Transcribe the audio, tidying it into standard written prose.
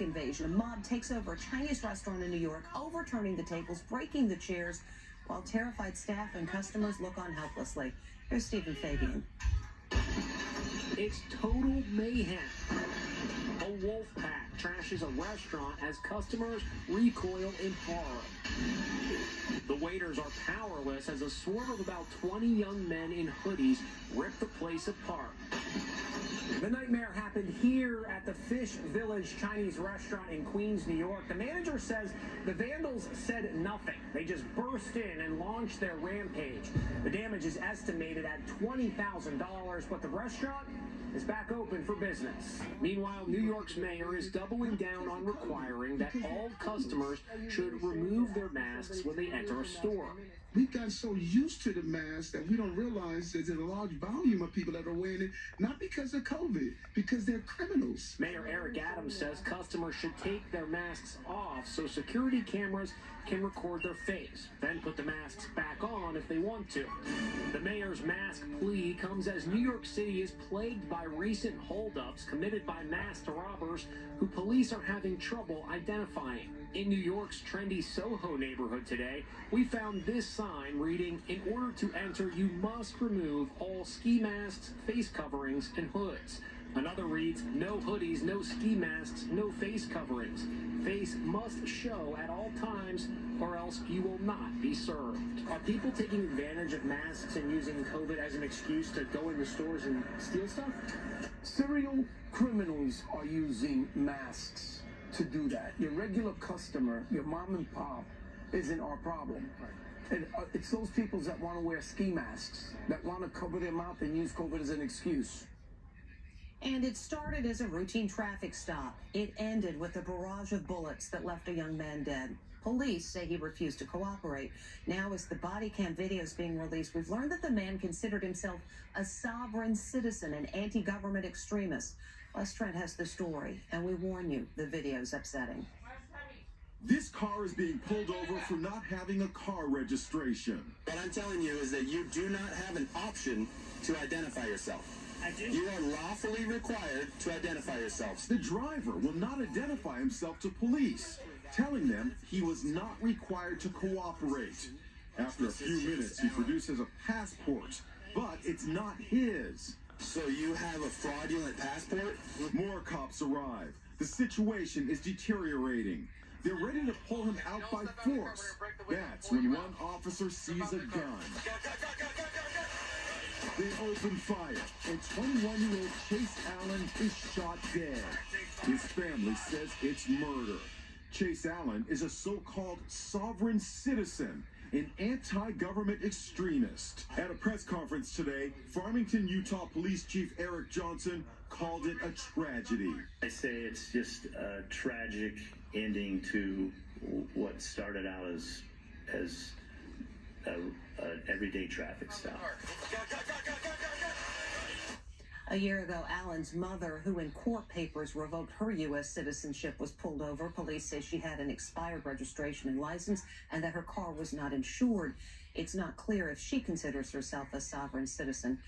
invasion. A mob takes over a Chinese restaurant in New York, overturning the tables, breaking the chairs, while terrified staff and customers look on helplessly. Here's Stephen Fabian. It's total mayhem. A wolf pack trashes a restaurant as customers recoil in horror. The waiters are powerless as a swarm of about 20 young men in hoodies rip the place apart. The nightmare happened here at the Fish Village Chinese restaurant in Queens, New York. The manager says the vandals said nothing. They just burst in and launched their rampage. The damage is estimated at $20,000, but the restaurant is back open for business. Meanwhile, New York's mayor is doubling down on requiring that all customers should remove their masks when they enter a store. We got so used to the mask that we don't realize there's a large volume of people that are wearing it, not because of COVID, because they're criminals. Mayor Eric Adams says customers should take their masks off so security cameras can record their face, then put the masks back on if they want to. The mayor's mask plea comes as New York City is plagued by recent holdups committed by masked robbers who police are having trouble identifying. In New York's trendy Soho neighborhood today, we found this sign reading, "In order to enter, you must remove all ski masks, face coverings, and hoods." Another reads, "No hoodies, no ski masks, no face coverings. Face must show at all times or else you will not be served." Are people taking advantage of masks and using COVID as an excuse to go into stores and steal stuff? Serial criminals are using masks to do that. Your regular customer, your mom and pop, isn't our problem. And it's those people that want to wear ski masks, that want to cover their mouth and use COVID as an excuse. And it started as a routine traffic stop. It ended with a barrage of bullets that left a young man dead. Police say he refused to cooperate. Now, as the body cam video is being released, we've learned that the man considered himself a sovereign citizen, an anti-government extremist. Les Trent has the story, and we warn you, the video's upsetting. This car is being pulled over for not having a car registration. What I'm telling you is that you do not have an option to identify yourself. I do. You are lawfully required to identify yourself. The driver will not identify himself to police, telling them he was not required to cooperate. After a few minutes, he produces a passport, but it's not his. So you have a fraudulent passport? More cops arrive. The situation is deteriorating. They're ready to pull him out by force. That's when one officer sees a gun. They open fire, and 21-year-old Chase Allen is shot dead. His family says it's murder. Chase Allen is a so-called sovereign citizen, an anti-government extremist. At a press conference today, Farmington, Utah Police Chief Eric Johnson called it a tragedy. I say it's just a tragic ending to what started out as an everyday traffic stop. A year ago, Allen's mother, who in court papers revoked her U.S. citizenship, was pulled over. Police say she had an expired registration and license and that her car was not insured. It's not clear if she considers herself a sovereign citizen.